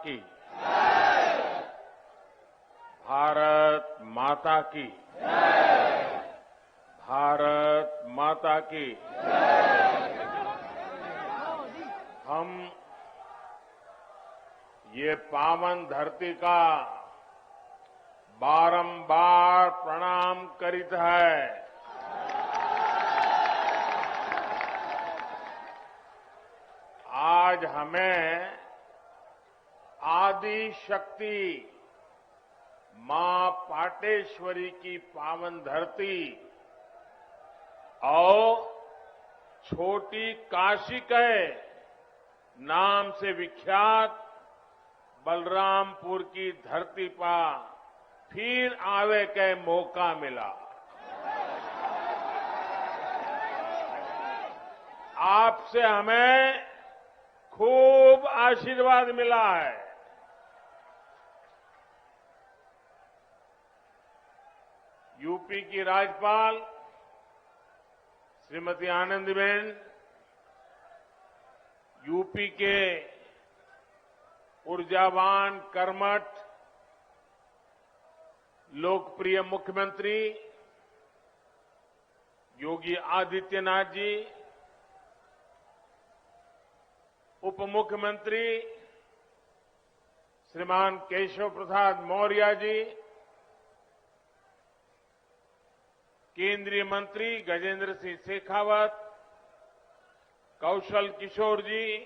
की। भारत माता की। भारत माता की। हम ये पावन धरती का बारंबार प्रणाम करित है। आज हमें आदि शक्ति मां पाटेश्वरी की पावन धरती और छोटी काशी के नाम से विख्यात बलरामपुर की धरती पर फिर आवे के मौका मिला। आपसे हमें खूब आशीर्वाद मिला है। यूपी की राज्यपाल श्रीमती आनंदीबेन, यूपी के ऊर्जावान, कर्मठ, लोकप्रिय मुख्यमंत्री योगी आदित्यनाथ जी, उप मुख्यमंत्री श्रीमान केशव प्रसाद मौर्य जी, केंद्रीय मंत्री गजेंद्र सिंह शेखावत, कौशल किशोर जी,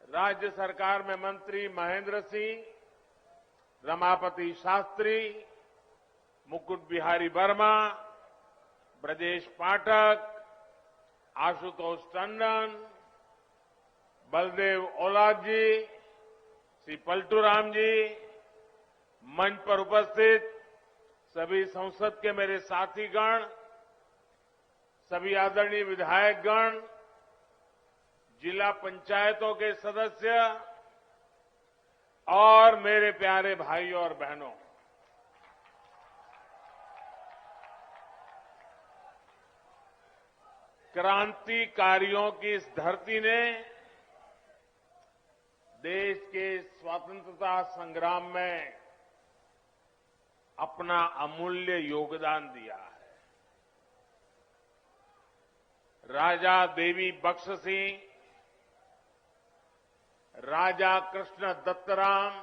राज्य सरकार में मंत्री महेंद्र सिंह, रमापति शास्त्री, मुकुट बिहारी वर्मा, ब्रजेश पाठक, आशुतोष टंडन, बलदेव औलाद जी, श्री पलटूराम जी, मंच पर उपस्थित सभी संसद के मेरे साथीगण, सभी आदरणीय विधायकगण, जिला पंचायतों के सदस्य और मेरे प्यारे भाइयों और बहनों, क्रांतिकारियों की इस धरती ने देश के स्वतंत्रता संग्राम में अपना अमूल्य योगदान दिया है। राजा देवी बख्श सिंह, राजा कृष्ण दत्तराम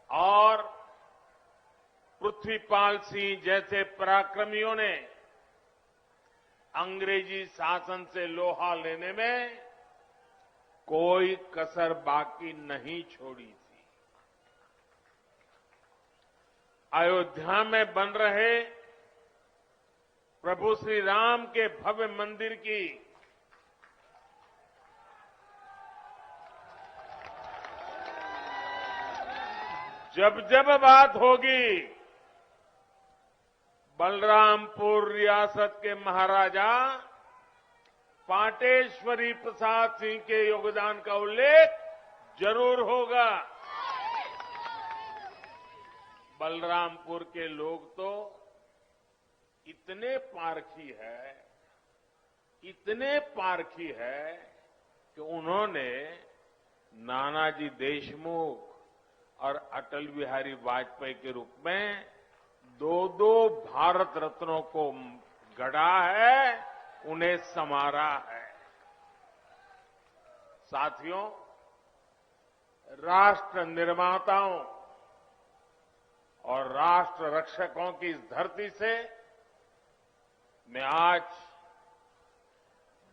और पृथ्वीपाल सिंह जैसे पराक्रमियों ने अंग्रेजी शासन से लोहा लेने में कोई कसर बाकी नहीं छोड़ी थी। अयोध्या में बन रहे प्रभु श्री राम के भव्य मंदिर की जब जब बात होगी, बलरामपुर रियासत के महाराजा पाटेश्वरी प्रसाद सिंह के योगदान का उल्लेख जरूर होगा। बलरामपुर के लोग तो इतने पारखी है कि उन्होंने नानाजी देशमुख और अटल बिहारी वाजपेयी के रूप में दो भारत रत्नों को गढ़ा है, उन्हें संवारा है। साथियों, राष्ट्र निर्माताओं और राष्ट्र रक्षकों की इस धरती से मैं आज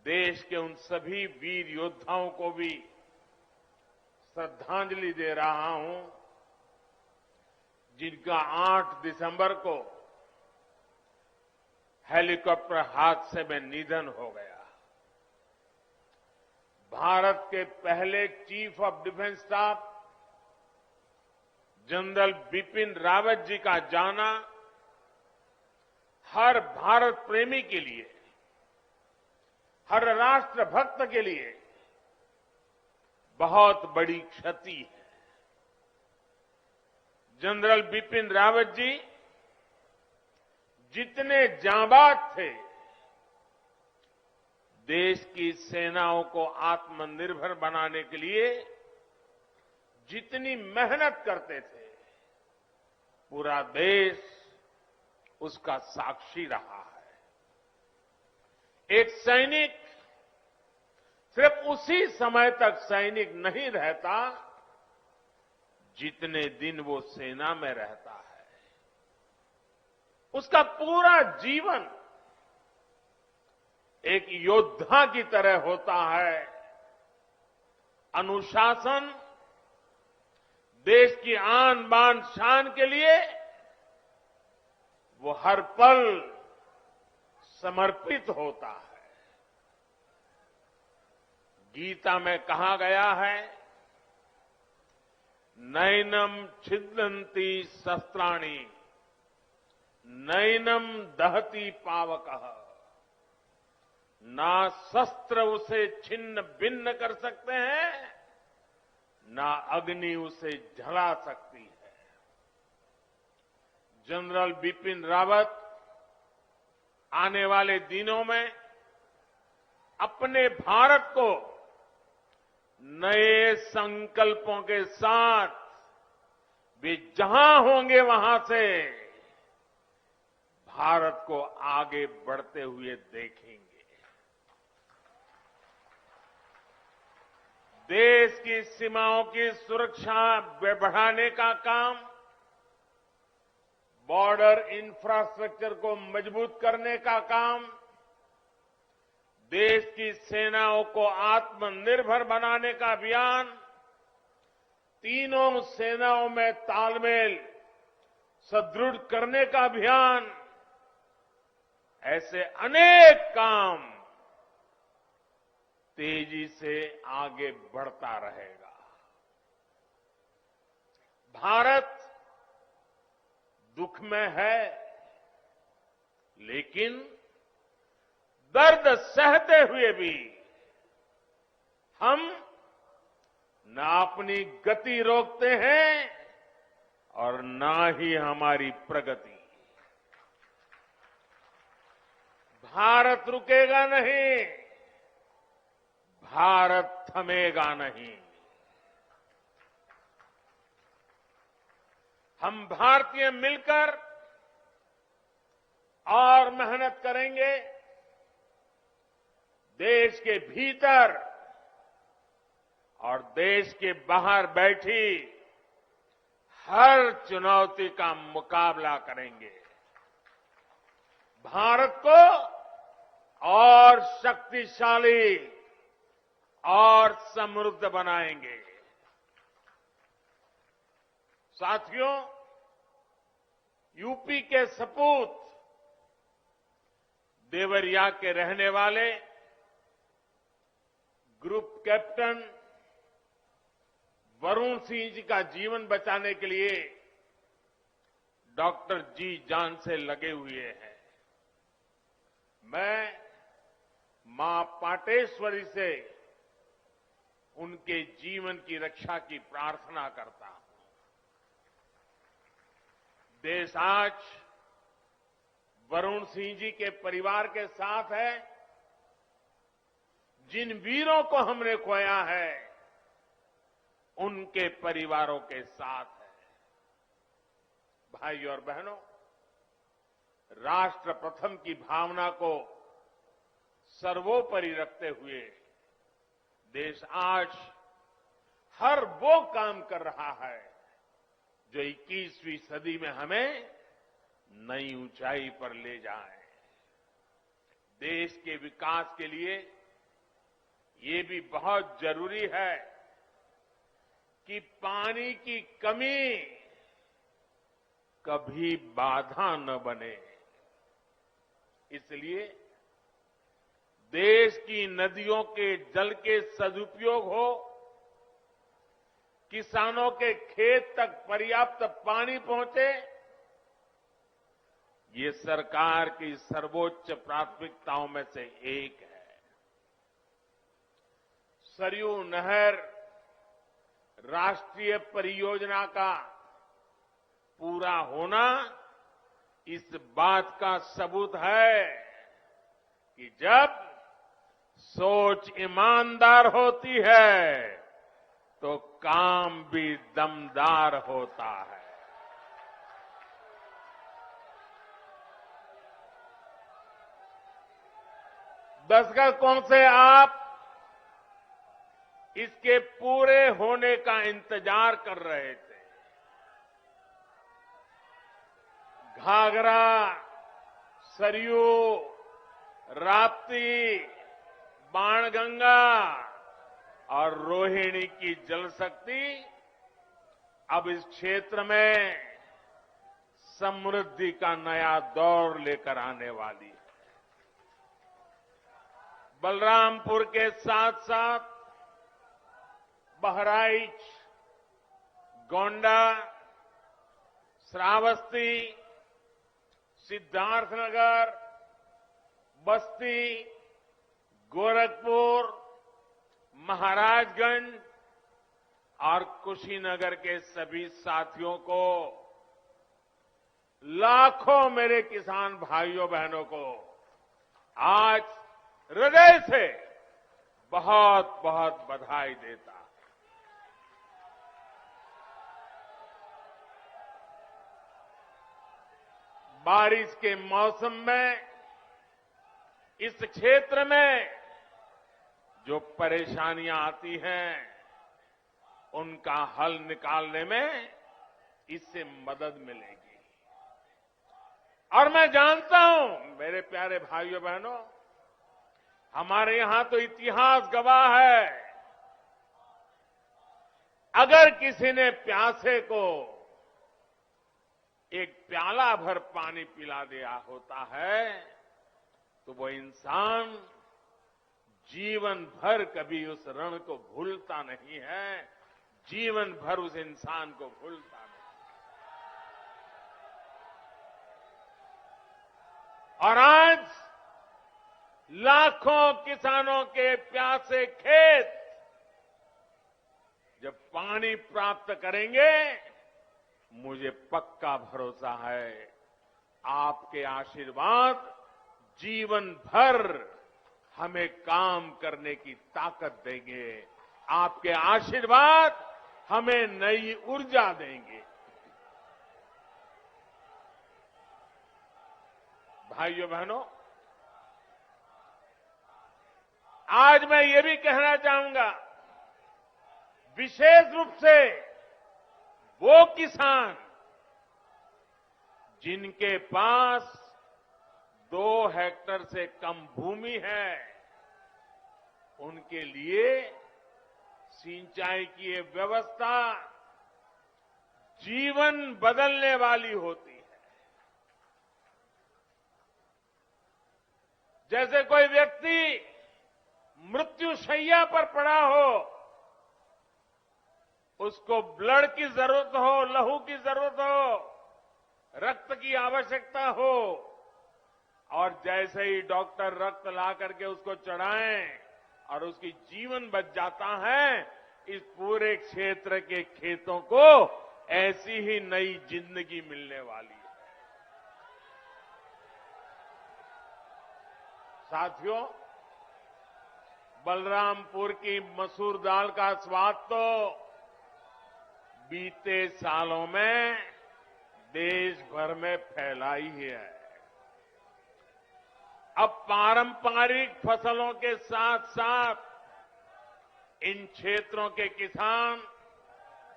देश के उन सभी वीर योद्धाओं को भी श्रद्धांजलि दे रहा हूं जिनका 8 दिसंबर को हेलीकॉप्टर हादसे में निधन हो गया। भारत के पहले chief of defence staff general Bipin Rawat ji का जाना हर भारत प्रेमी के लिए, हर राष्ट्र भक्त के लिए बहुत बड़ी क्षति है। जनरल बिपिन रावत जी जितने जांबाज थे, देश की सेनाओं को आत्मनिर्भर बनाने के लिए जितनी मेहनत करते थे, पूरा देश उसका साक्षी रहा है। एक सैनिक सिर्फ उसी समय तक सैनिक नहीं रहता जितने दिन वो सेना में रहता है। उसका पूरा जीवन एक योद्धा की तरह होता है। अनुशासन, देश की आन बान शान के लिए वो हर पल समर्पित होता है। गीता में कहा गया है, नैनम छिदन्ति शस्त्राणि नैनम दहति पावकः, ना शस्त्र उसे छिन्न भिन्न कर सकते हैं, ना अग्नि उसे जला सकती है। जनरल बिपिन रावत आने वाले दिनों में अपने भारत को नए संकल्पों के साथ वे जहां होंगे वहां से भारत को आगे बढ़ते हुए देखेंगे। देश की सीमाओं की सुरक्षा बढ़ाने का काम, बॉर्डर इंफ्रास्ट्रक्चर को मजबूत करने का काम, देश की सेनाओं को आत्मनिर्भर बनाने का अभियान, तीनों सेनाओं में तालमेल सुदृढ़ करने का अभियान, ऐसे अनेक काम तेजी से आगे बढ़ता रहेगा। भारत दुख में है, लेकिन दर्द सहते हुए भी हम ना अपनी गति रोकते हैं और ना ही हमारी प्रगति। भारत रुकेगा नहीं, भारत थमेगा नहीं। हम भारतीय मिलकर और मेहनत करेंगे। देश के भीतर और देश के बाहर बैठी हर चुनौती का मुकाबला करेंगे। भारत को और शक्तिशाली और समृद्ध बनाएंगे। साथियों, यूपी के सपूत देवरिया के रहने वाले ग्रुप कैप्टन वरुण सिंह जी का जीवन बचाने के लिए डॉक्टर जी जान से लगे हुए हैं। मैं मां पाटेश्वरी से उनके जीवन की रक्षा की प्रार्थना करता हूं। देश आज वरुण सिंह जी के परिवार के साथ है। जिन वीरों को हमने खोया है, उनके परिवारों के साथ है। भाई और बहनों, राष्ट्र प्रथम की भावना को सर्वोपरि रखते हुए देश आज हर वो काम कर रहा है जो 21वीं सदी में हमें नई ऊंचाई पर ले जाए। देश के विकास के लिए ये भी बहुत जरूरी है कि पानी की कमी कभी बाधा न बने। इसलिए देश की नदियों के जल के सदुपयोग हो, किसानों के खेत तक पर्याप्त पानी पहुंचे, ये सरकार की सर्वोच्च प्राथमिकताओं में से एक है। सरयू नहर राष्ट्रीय परियोजना का पूरा होना इस बात का सबूत है कि जब सोच ईमानदार होती है तो काम भी दमदार होता है। दशकों से आप इसके पूरे होने का इंतजार कर रहे थे। घाघरा, सरयू, राप्ती, बाणगंगा और रोहिणी की जल शक्ति अब इस क्षेत्र में समृद्धि का नया दौर लेकर आने वाली है। बलरामपुर के साथ साथ बहराइच, गोंडा, श्रावस्ती, सिद्धार्थनगर, बस्ती, गोरखपुर, महाराजगंज और कुशीनगर के सभी साथियों को, लाखों मेरे किसान भाइयों बहनों को आज हृदय से बहुत बहुत बधाई देता। बारिश के मौसम में इस क्षेत्र में जो परेशानियां आती हैं, उनका हल निकालने में इससे मदद मिलेगी। और मैं जानता हूं मेरे प्यारे भाइयों बहनों, हमारे यहां तो इतिहास गवाह है, अगर किसी ने प्यासे को एक प्याला भर पानी पिला दिया होता है तो वो इंसान जीवन भर कभी उस ऋण को भूलता नहीं है, जीवन भर उस इंसान को भूलता नहीं। और आज लाखों किसानों के प्यासे खेत जब पानी प्राप्त करेंगे, मुझे पक्का भरोसा है आपके आशीर्वाद जीवन भर हमें काम करने की ताकत देंगे। आपके आशीर्वाद हमें नई ऊर्जा देंगे। भाइयों बहनों, आज मैं ये भी कहना चाहूंगा, विशेष रूप से वो किसान जिनके पास 2 हेक्टेयर से कम भूमि है, उनके लिए सिंचाई की ये व्यवस्था जीवन बदलने वाली होती है। जैसे कोई व्यक्ति मृत्युशैया पर पड़ा हो, उसको ब्लड की जरूरत हो, लहू की जरूरत हो, रक्त की आवश्यकता हो, और जैसे ही डॉक्टर रक्त ला करके उसको चढ़ाएं और उसकी जीवन बच जाता है, इस पूरे क्षेत्र के खेतों को ऐसी ही नई जिंदगी मिलने वाली है। साथियों, बलरामपुर की मसूर दाल का स्वाद तो बीते सालों में देश भर में फैला ही है। अब पारंपरिक फसलों के साथ साथ इन क्षेत्रों के किसान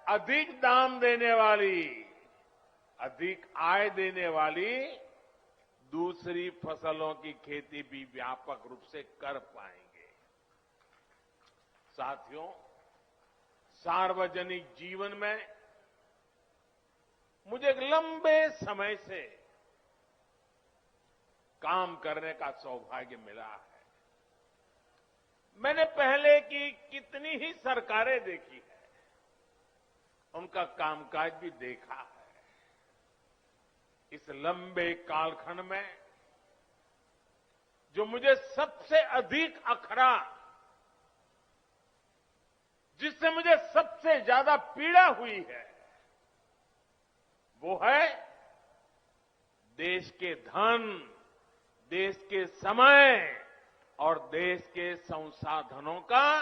अधिक दाम देने वाली, अधिक आय देने वाली दूसरी फसलों की खेती भी व्यापक रूप से कर पाएंगे। साथियों, सार्वजनिक जीवन में मुझे एक लंबे समय से काम करने का सौभाग्य मिला है। मैंने पहले की कितनी ही सरकारें देखी है, उनका कामकाज भी देखा है। इस लंबे कालखंड में जो मुझे सबसे अधिक अखरा, जिससे मुझे सबसे ज्यादा पीड़ा हुई है, वो है देश के धन, देश के समय और देश के संसाधनों का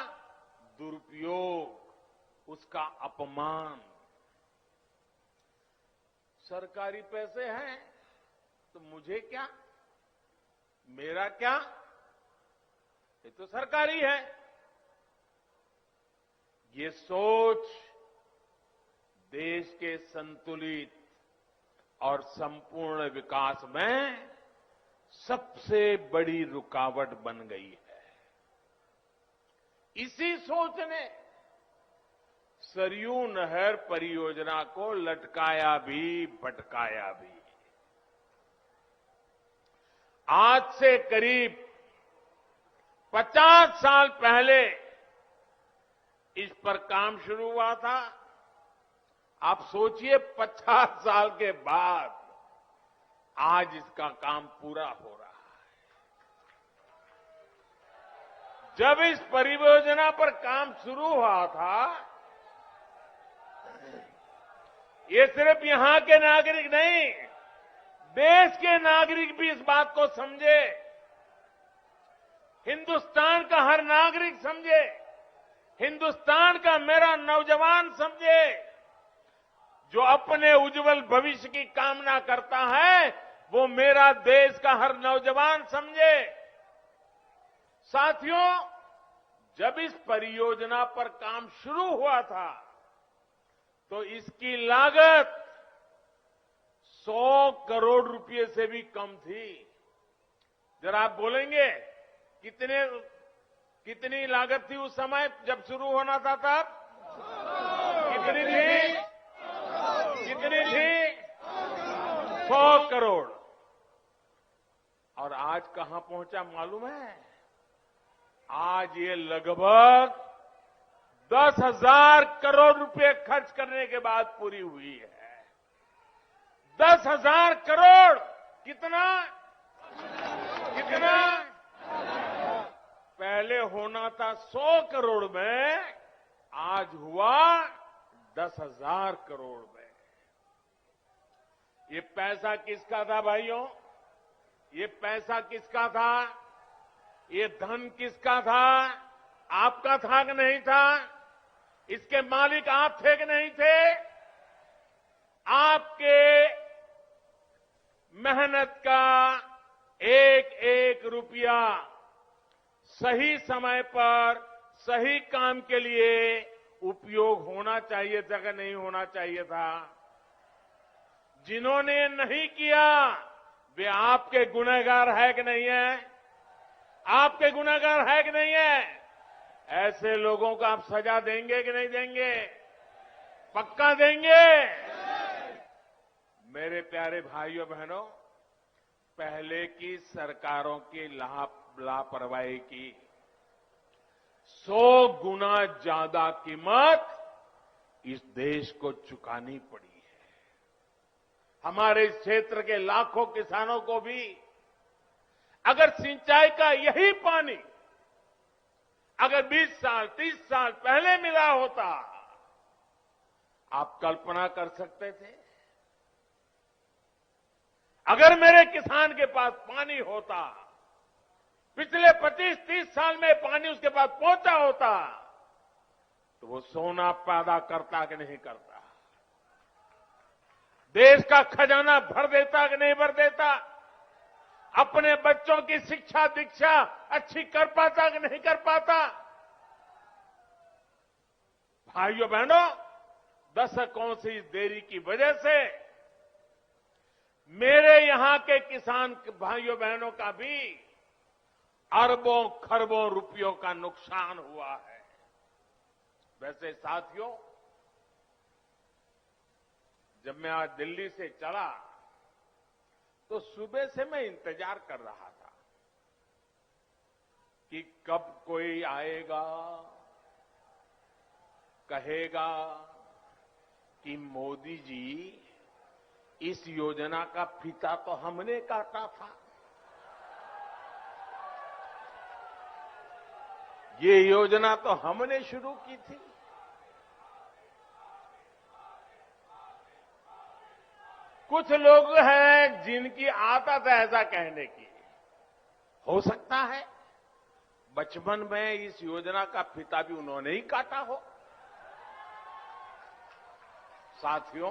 दुरुपयोग। उसका अपमान। सरकारी पैसे हैं तो मुझे क्या, मेरा क्या, ये तो सरकारी है। ये सोच देश के संतुलित और संपूर्ण विकास में सबसे बड़ी रुकावट बन गई है। इसी सोच ने सरयू नहर परियोजना को लटकाया भी भटकाया भी। आज से करीब 50 साल पहले इस पर काम शुरू हुआ था। आप सोचिए 50 साल के बाद आज इसका काम पूरा हो रहा है। जब इस परियोजना पर काम शुरू हुआ था, ये सिर्फ यहां के नागरिक नहीं, देश के नागरिक भी इस बात को समझे, हिंदुस्तान का हर नागरिक समझे, हिंदुस्तान का मेरा नौजवान समझे, जो अपने उज्जवल भविष्य की कामना करता है, वो मेरा देश का हर नौजवान समझे। साथियों, जब इस परियोजना पर काम शुरू हुआ था तो इसकी लागत 100 करोड़ रुपए से भी कम थी। जरा आप बोलेंगे कितनी लागत थी उस समय जब शुरू होना था तब? कितनी थी? कितनी थी? 100 करोड़। और आज कहां पहुंचा मालूम है? आज ये लगभग 10,000 करोड़ रुपए खर्च करने के बाद पूरी हुई है। 10,000 करोड़ कितना? कितना? पहले होना था 100 करोड़ में, आज हुआ 10,000 करोड़ में। ये पैसा किसका था भाइयों? ये पैसा किसका था? ये धन किसका था? आपका था कि नहीं था? इसके मालिक आप थे कि नहीं थे? आपके मेहनत का एक एक रुपया सही समय पर सही काम के लिए उपयोग होना चाहिए था कि नहीं होना चाहिए था? जिन्होंने नहीं किया वे आपके गुनहगार है कि नहीं है? आपके गुनहगार है कि नहीं है? ऐसे लोगों को आप सजा देंगे कि नहीं देंगे? पक्का देंगे? मेरे प्यारे भाइयों बहनों, पहले की सरकारों की लापरवाही की 100 गुना ज्यादा कीमत इस देश को चुकानी पड़ी है। हमारे इस क्षेत्र के लाखों किसानों को भी अगर सिंचाई का यही पानी अगर 20 साल 30 साल पहले मिला होता, आप कल्पना कर सकते थे? अगर मेरे किसान के पास पानी होता, पिछले 25-30 साल में पानी उसके पास पहुंचा होता, तो वो सोना पैदा करता कि नहीं करता? देश का खजाना भर देता कि नहीं भर देता? अपने बच्चों की शिक्षा दीक्षा अच्छी कर पाता कि नहीं कर पाता? भाइयों बहनों, दशकों से इस देरी की वजह से मेरे यहां के किसान भाइयों बहनों का भी अरबों खरबों रुपयों का नुकसान हुआ है। वैसे साथियों, जब मैं आज दिल्ली से चला तो सुबह से मैं इंतजार कर रहा था कि कब कोई आएगा, कहेगा कि मोदी जी इस योजना का फीता तो हमने काटा था, ये योजना तो हमने शुरू की थी। कुछ लोग हैं जिनकी आदत है ऐसा कहने की। हो सकता है बचपन में इस योजना का फीता भी उन्होंने ही काटा हो। साथियों,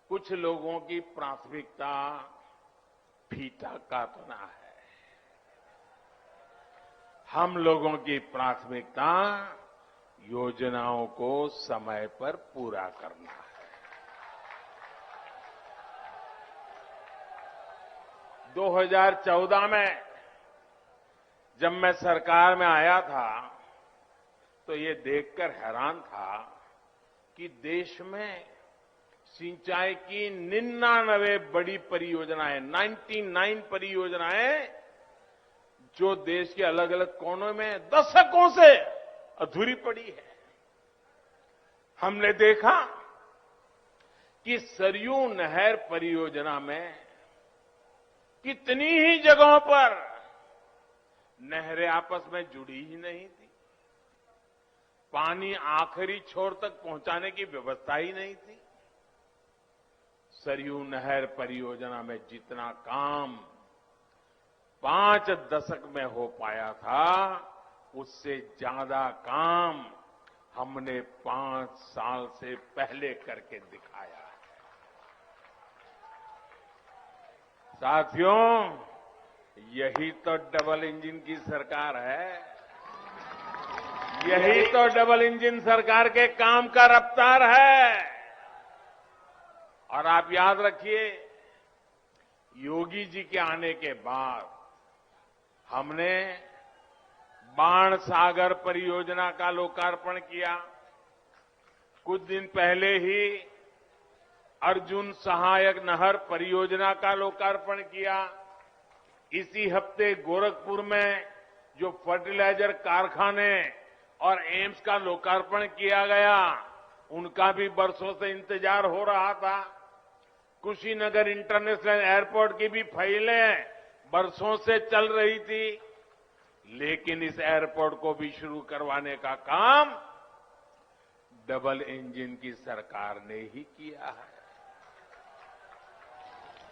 कुछ लोगों की प्राथमिकता फीता काटना है। हम लोगों की प्राथमिकता योजनाओं को समय पर पूरा करना है। 2014 में जब मैं सरकार में आया था तो ये देखकर हैरान था कि देश में सिंचाई की 99 बड़ी परियोजनाएं, 99 परियोजनाएं जो देश के अलग अलग कोनों में दशकों से अधूरी पड़ी है। हमने देखा कि सरयू नहर परियोजना में कितनी ही जगहों पर नहरें आपस में जुड़ी ही नहीं थी, पानी आखिरी छोर तक पहुंचाने की व्यवस्था ही नहीं थी। सरयू नहर परियोजना में जितना काम 5 दशक में हो पाया था, उससे ज्यादा काम हमने 5 साल से पहले करके दिखाया है। साथियों, यही तो डबल इंजन की सरकार है। यही तो डबल इंजन सरकार के काम का रफ्तार है। और आप याद रखिए, योगी जी के आने के बाद हमने बाण सागर परियोजना का लोकार्पण किया। कुछ दिन पहले ही अर्जुन सहायक नहर परियोजना का लोकार्पण किया। इसी हफ्ते गोरखपुर में जो फर्टिलाइजर कारखाने और एम्स का लोकार्पण किया गया, उनका भी बरसों से इंतजार हो रहा था। कुशीनगर इंटरनेशनल एयरपोर्ट की भी फाइलें बरसों से चल रही थी, लेकिन इस एयरपोर्ट को भी शुरू करवाने का काम डबल इंजन की सरकार ने ही किया है।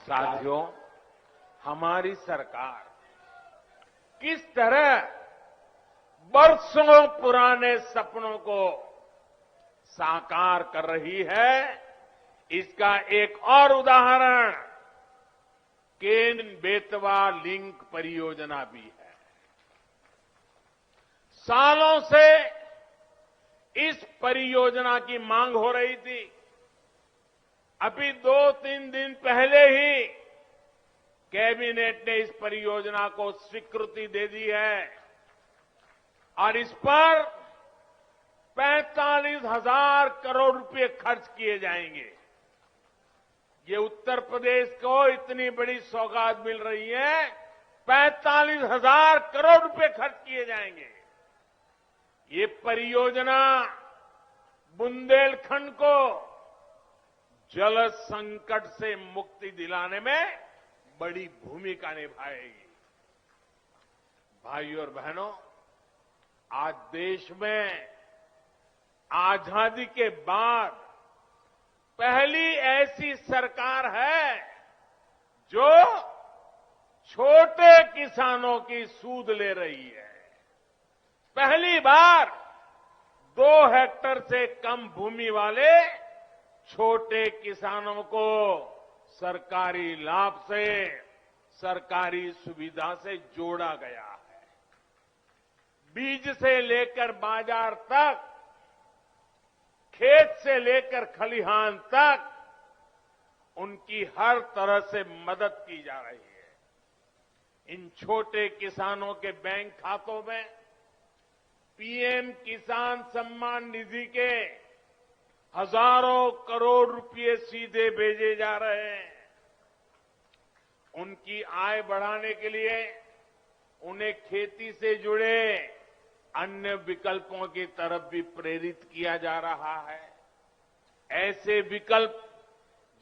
साथियों, हमारी सरकार किस तरह बरसों पुराने सपनों को साकार कर रही है, इसका एक और उदाहरण केन बेतवा लिंक परियोजना भी है। सालों से इस परियोजना की मांग हो रही थी। अभी 2-3 दिन पहले ही कैबिनेट ने इस परियोजना को स्वीकृति दे दी है और इस पर 45,000 करोड़ रुपए खर्च किए जाएंगे। ये उत्तर प्रदेश को इतनी बड़ी सौगात मिल रही है, 45,000 करोड़ रुपए खर्च किए जाएंगे। ये परियोजना बुंदेलखंड को जल संकट से मुक्ति दिलाने में बड़ी भूमिका निभाएगी। भाइयों और बहनों, आज देश में आजादी के बाद पहली ऐसी सरकार है जो छोटे किसानों की सूद ले रही है। पहली बार 2 हेक्टेयर से कम भूमि वाले छोटे किसानों को सरकारी लाभ से, सरकारी सुविधा से जोड़ा गया है। बीज से लेकर बाजार तक, खेत से लेकर खलिहान तक उनकी हर तरह से मदद की जा रही है। इन छोटे किसानों के बैंक खातों में पीएम किसान सम्मान निधि के हजारों करोड़ रुपए सीधे भेजे जा रहे हैं। उनकी आय बढ़ाने के लिए उन्हें खेती से जुड़े अन्य विकल्पों की तरफ भी प्रेरित किया जा रहा है। ऐसे विकल्प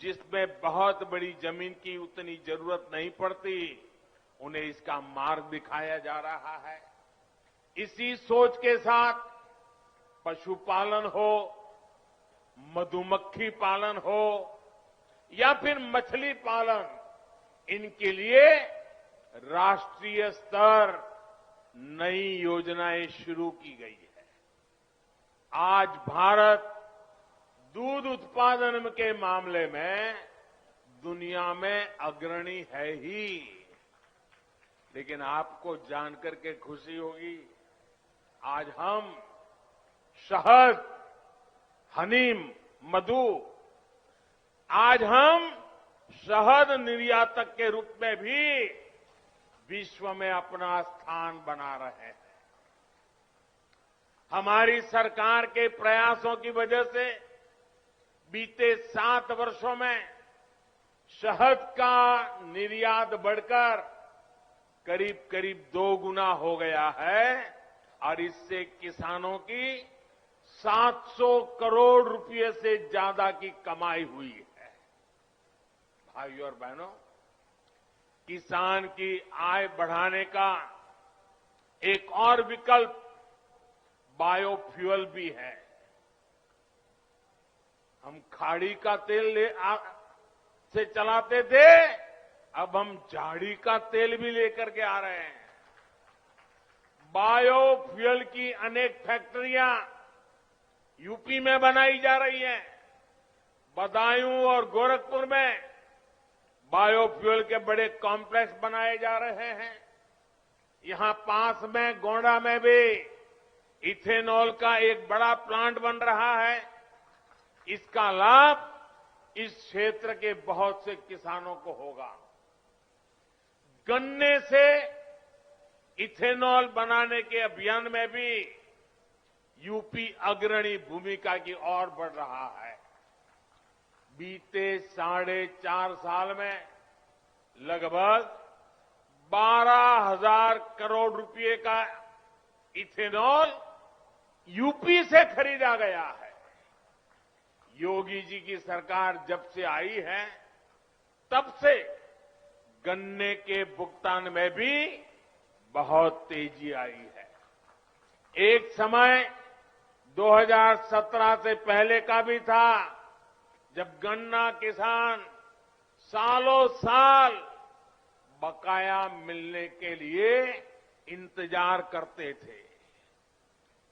जिसमें बहुत बड़ी जमीन की उतनी जरूरत नहीं पड़ती, उन्हें इसका मार्ग दिखाया जा रहा है। इसी सोच के साथ पशुपालन हो, मधुमक्खी पालन हो या फिर मछली पालन, इनके लिए राष्ट्रीय स्तर नई योजनाएं शुरू की गई है। आज भारत दूध उत्पादन के मामले में दुनिया में अग्रणी है ही। लेकिन आपको जानकर के खुशी होगी, आज हम शहद, हनी, मधु, आज हम शहद निर्यातक के रूप में भी विश्व में अपना स्थान बना रहे हैं। हमारी सरकार के प्रयासों की वजह से बीते 7 वर्षों में शहद का निर्यात बढ़कर करीब करीब 2 गुना हो गया है और इससे किसानों की 700 करोड़ रुपए से ज्यादा की कमाई हुई है। भाइयों और बहनों, किसान की आय बढ़ाने का एक और विकल्प बायोफ्यूल भी है। हम खाड़ी का तेल से चलाते थे, अब हम झाड़ी का तेल भी लेकर के आ रहे हैं। बायोफ्यूल की अनेक फैक्ट्रियां यूपी में बनाई जा रही हैं। बदायूं और गोरखपुर में बायोफ्यूल के बड़े कॉम्प्लेक्स बनाए जा रहे हैं। यहां पास में गोंडा में भी इथेनॉल का एक बड़ा प्लांट बन रहा है। इसका लाभ इस क्षेत्र के बहुत से किसानों को होगा। गन्ने से इथेनॉल बनाने के अभियान में भी यूपी अग्रणी भूमिका की ओर बढ़ रहा है। बीते 4.5 साल में लगभग 12,000 करोड़ रुपए का इथेनॉल यूपी से खरीदा गया है। योगी जी की सरकार जब से आई है, तब से गन्ने के भुगतान में भी बहुत तेजी आई है। एक समय 2017 से पहले का भी था, जब गन्ना किसान सालों साल बकाया मिलने के लिए इंतजार करते थे।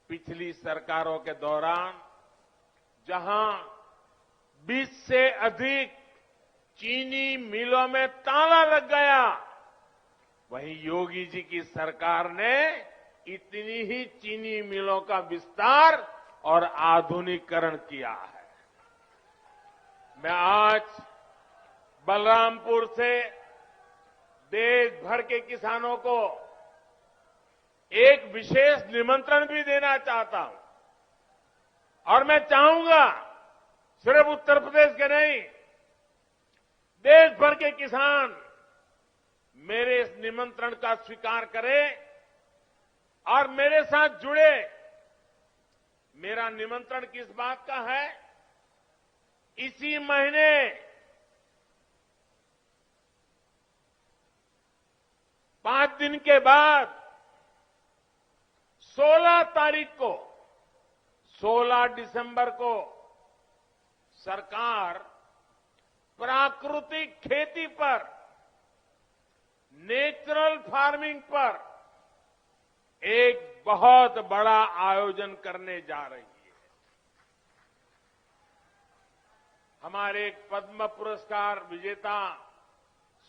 पिछली सरकारों के दौरान जहां 20 से अधिक चीनी मिलों में ताला लग गया, वहीं योगी जी की सरकार ने इतनी ही चीनी मिलों का विस्तार और आधुनिकीकरण किया है। मैं आज बलरामपुर से देश भर के किसानों को एक विशेष निमंत्रण भी देना चाहता हूं और मैं चाहूंगा सिर्फ उत्तर प्रदेश के नहीं, देश भर के किसान मेरे इस निमंत्रण का स्वीकार करें और मेरे साथ जुड़े। मेरा निमंत्रण किस बात का है? इसी महीने 5 दिन के बाद 16 तारीख को, 16 दिसंबर को सरकार प्राकृतिक खेती पर, नेचुरल फार्मिंग पर एक बहुत बड़ा आयोजन करने जा रही है। हमारे एक पद्म पुरस्कार विजेता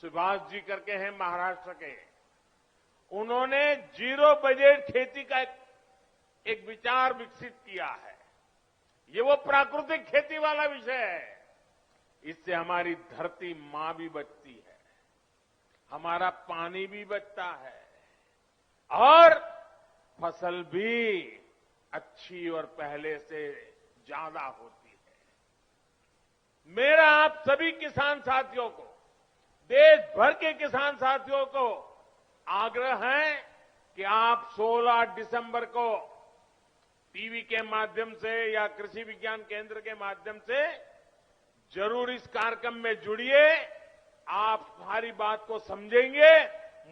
सुभाष जी करके हैं महाराष्ट्र के, उन्होंने जीरो बजट खेती का एक विचार विकसित किया है। ये वो प्राकृतिक खेती वाला विषय है। इससे हमारी धरती मां भी बचती है, हमारा पानी भी बचता है और फसल भी अच्छी और पहले से ज्यादा होती है। मेरा आप सभी किसान साथियों को, देश भर के किसान साथियों को आग्रह है कि आप 16 दिसंबर को टीवी के माध्यम से या कृषि विज्ञान केंद्र के माध्यम से जरूर इस कार्यक्रम में जुड़िए। आप हमारी बात को समझेंगे,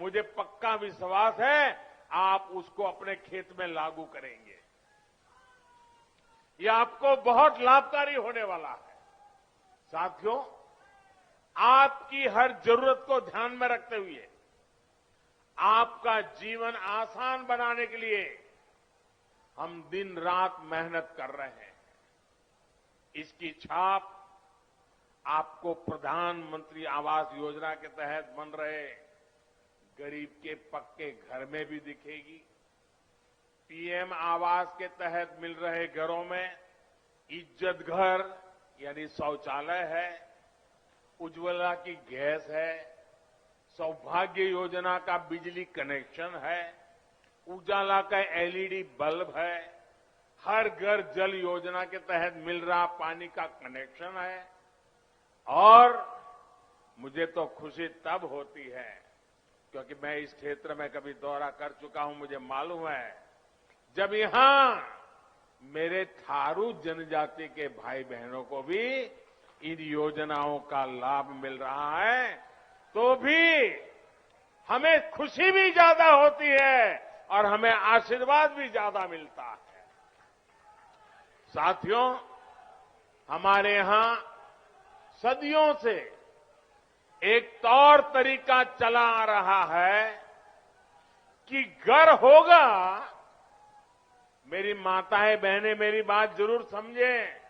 मुझे पक्का विश्वास है आप उसको अपने खेत में लागू करेंगे। यह आपको बहुत लाभकारी होने वाला है। साथियों, आपकी हर जरूरत को ध्यान में रखते हुए आपका जीवन आसान बनाने के लिए हम दिन रात मेहनत कर रहे हैं। इसकी छाप आपको प्रधानमंत्री आवास योजना के तहत बन रहे गरीब के पक्के घर में भी दिखेगी। पीएम आवास के तहत मिल रहे घरों में इज्जत घर यानी शौचालय है, उज्ज्वला की गैस है, सौभाग्य योजना का बिजली कनेक्शन है, उजाला का एलईडी बल्ब है, हर घर जल योजना के तहत मिल रहा पानी का कनेक्शन है। और मुझे तो खुशी तब होती है क्योंकि मैं इस क्षेत्र में कभी दौरा कर चुका हूं, मुझे मालूम है जब यहां मेरे थारू जनजाति के भाई बहनों को भी इन योजनाओं का लाभ मिल रहा है तो भी हमें खुशी भी ज्यादा होती है और हमें आशीर्वाद भी ज्यादा मिलता है। साथियों, हमारे यहां सदियों से एक तौर तरीका चला आ रहा है कि घर होगा, मेरी माताएं बहनें मेरी बात जरूर समझें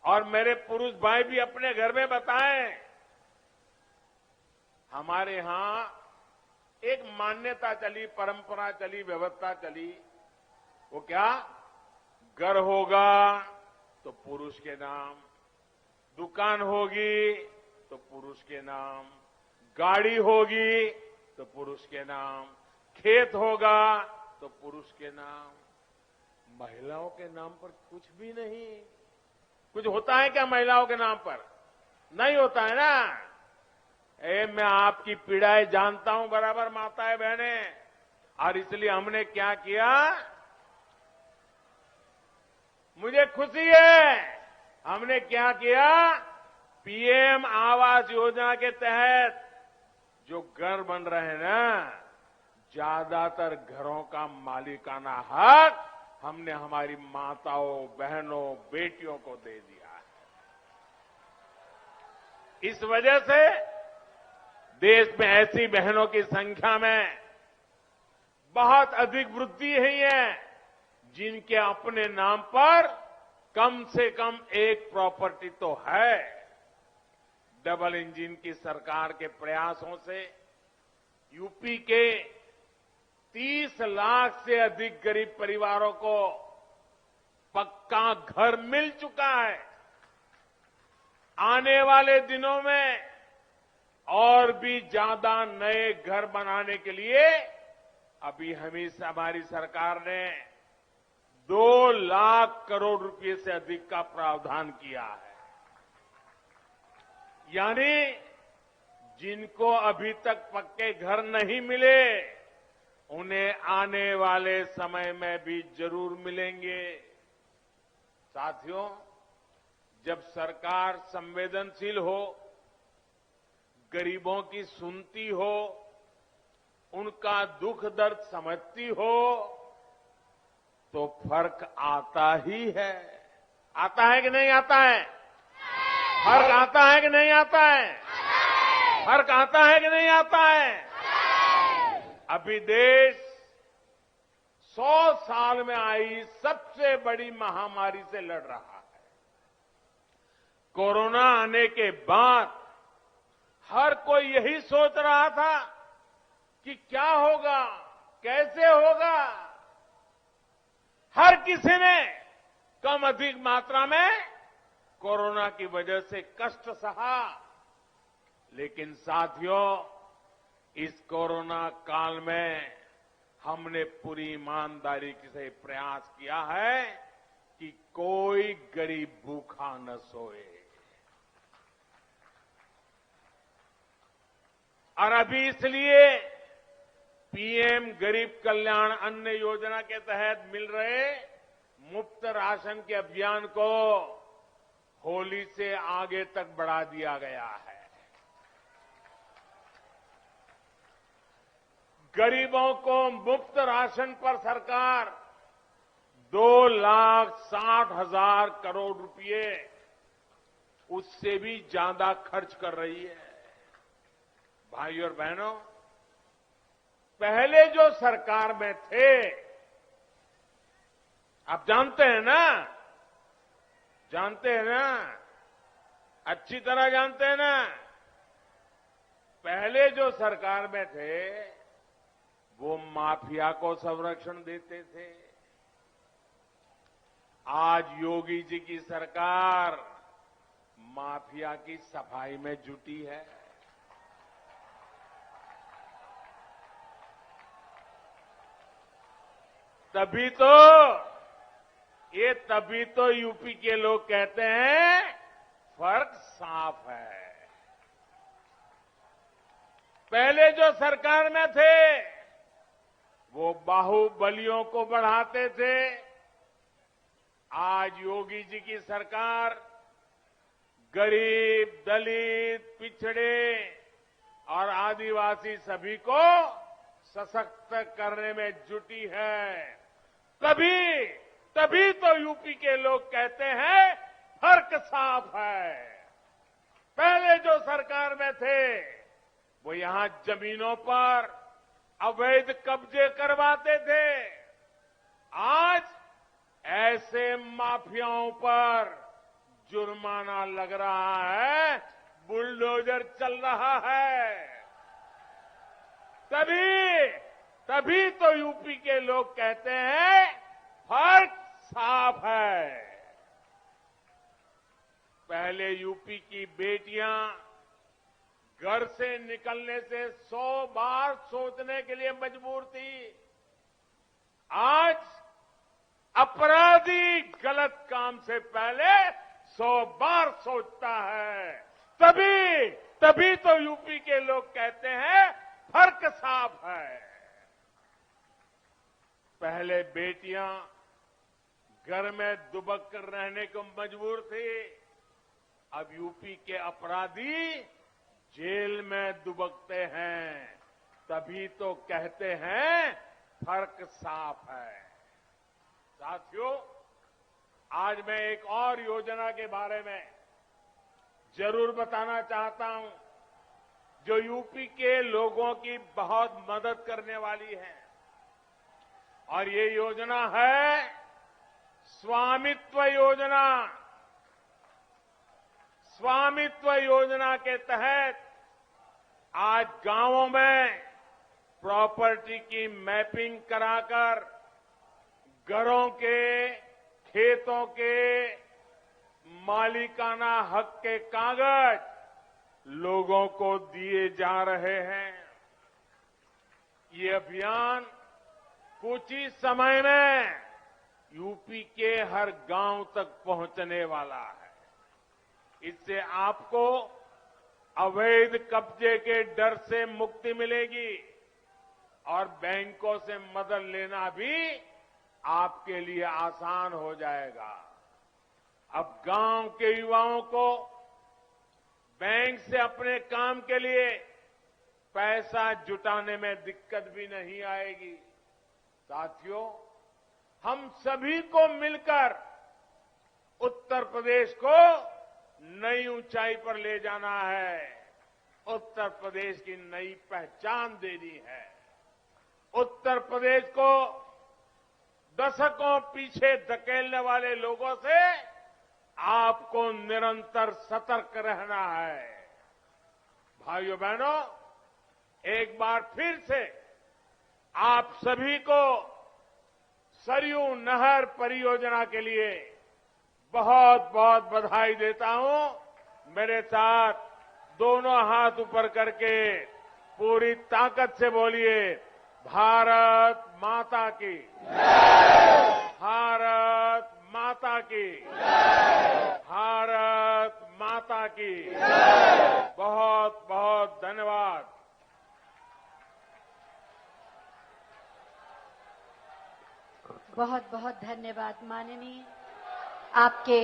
और मेरे पुरुष भाई भी अपने घर में बताएं। हमारे यहां एक मान्यता चली, परंपरा चली, व्यवस्था चली, वो क्या? घर होगा तो पुरुष के नाम, दुकान होगी तो पुरुष के नाम, गाड़ी होगी तो पुरुष के नाम, खेत होगा तो पुरुष के नाम, महिलाओं के नाम पर कुछ भी नहीं। कुछ होता है क्या महिलाओं के नाम पर? नहीं होता है ना। मैं आपकी पीड़ाएं जानता हूं बराबर माताएं बहनें, और इसलिए हमने क्या किया, मुझे खुशी है, हमने क्या किया, पीएम आवास योजना के तहत जो घर बन रहे हैं ना, ज्यादातर घरों का मालिकाना हक हमने हमारी माताओं, बहनों, बेटियों को दे दिया है। इस वजह से देश में ऐसी बहनों की संख्या में बहुत अधिक वृद्धि हुई है जिनके अपने नाम पर कम से कम एक प्रॉपर्टी तो है। डबल इंजन की सरकार के प्रयासों से यूपी के 30 लाख से अधिक गरीब परिवारों को पक्का घर मिल चुका है। आने वाले दिनों में और भी ज्यादा नए घर बनाने के लिए अभी हमारी सरकार ने 2 लाख करोड़ रुपए से अधिक का प्रावधान किया है। यानी जिनको अभी तक पक्के घर नहीं मिले उन्हें आने वाले समय में भी जरूर मिलेंगे। साथियों, जब सरकार संवेदनशील हो, गरीबों की सुनती हो, उनका दुख दर्द समझती हो तो फर्क आता ही है। आता है कि नहीं आता है? फर्क आता है कि नहीं आता है? फर्क आता है कि नहीं आता है? अभी देश 100 साल में आई सबसे बड़ी महामारी से लड़ रहा है। कोरोना आने के बाद हर कोई यही सोच रहा था कि क्या होगा, कैसे होगा। हर किसी ने कम अधिक मात्रा में कोरोना की वजह से कष्ट सहा, लेकिन साथियों, इस कोरोना काल में हमने पूरी ईमानदारी से प्रयास किया है कि कोई गरीब भूखा न सोए। और अभी इसलिए पीएम गरीब कल्याण अन्न योजना के तहत मिल रहे मुफ्त राशन के अभियान को होली से आगे तक बढ़ा दिया गया है। गरीबों को मुफ्त राशन पर सरकार 2,60,000 करोड़ रुपए, उससे भी ज्यादा खर्च कर रही है। भाई और बहनों, पहले जो सरकार में थे, आप जानते हैं ना, जानते हैं ना, अच्छी तरह जानते हैं ना। पहले जो सरकार में थे वो माफिया को संरक्षण देते थे। आज योगी जी की सरकार माफिया की सफाई में जुटी है। तभी तो यूपी के लोग कहते हैं फर्क साफ है। पहले जो सरकार में थे वो बाहुबलियों को बढ़ाते थे। आज योगी जी की सरकार गरीब, दलित, पिछड़े और आदिवासी सभी को सशक्त करने में जुटी है। तभी तो यूपी के लोग कहते हैं फर्क साफ है। पहले जो सरकार में थे वो यहां जमीनों पर अवैध कब्जे करवाते थे। आज ऐसे माफियाओं पर जुर्माना लग रहा है, बुलडोजर चल रहा है। तभी तो यूपी के लोग कहते हैं फर्क साफ है। पहले यूपी की बेटियां घर से निकलने से 100 बार सोचने के लिए मजबूर थी। आज अपराधी गलत काम से पहले 100 बार सोचता है। तभी तो यूपी के लोग कहते हैं फर्क साफ है। पहले बेटियां घर में दुबक कर रहने को मजबूर थी। अब यूपी के अपराधी जेल में दुबकते हैं। तभी तो कहते हैं फर्क साफ है। साथियों, आज मैं एक और योजना के बारे में जरूर बताना चाहता हूं जो यूपी के लोगों की बहुत मदद करने वाली है। और ये योजना है स्वामित्व योजना। स्वामित्व योजना के तहत आज गांवों में प्रॉपर्टी की मैपिंग कराकर घरों के, खेतों के मालिकाना हक के कागज लोगों को दिए जा रहे हैं। ये अभियान कुछ ही समय में यूपी के हर गांव तक पहुंचने वाला है। इससे आपको अवैध कब्जे के डर से मुक्ति मिलेगी और बैंकों से मदद लेना भी आपके लिए आसान हो जाएगा। अब गांव के युवाओं को बैंक से अपने काम के लिए पैसा जुटाने में दिक्कत भी नहीं आएगी। साथियों, हम सभी को मिलकर उत्तर प्रदेश को नई ऊंचाई पर ले जाना है। उत्तर प्रदेश की नई पहचान देनी है। उत्तर प्रदेश को दशकों पीछे धकेलने वाले लोगों से आपको निरंतर सतर्क रहना है। भाइयों बहनों, एक बार फिर से आप सभी को सरयू नहर परियोजना के लिए बहुत बहुत बधाई देता हूं। मेरे साथ दोनों हाथ ऊपर करके पूरी ताकत से बोलिए, भारत माता की जय। भारत माता की जय। भारत माता की जय। बहुत बहुत धन्यवाद। बहुत बहुत धन्यवाद माननीय, आपके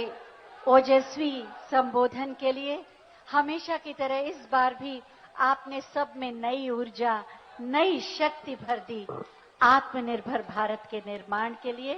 ओजस्वी संबोधन के लिए। हमेशा की तरह इस बार भी आपने सब में नई ऊर्जा, नई शक्ति भर दी आत्मनिर्भर भारत के निर्माण के लिए।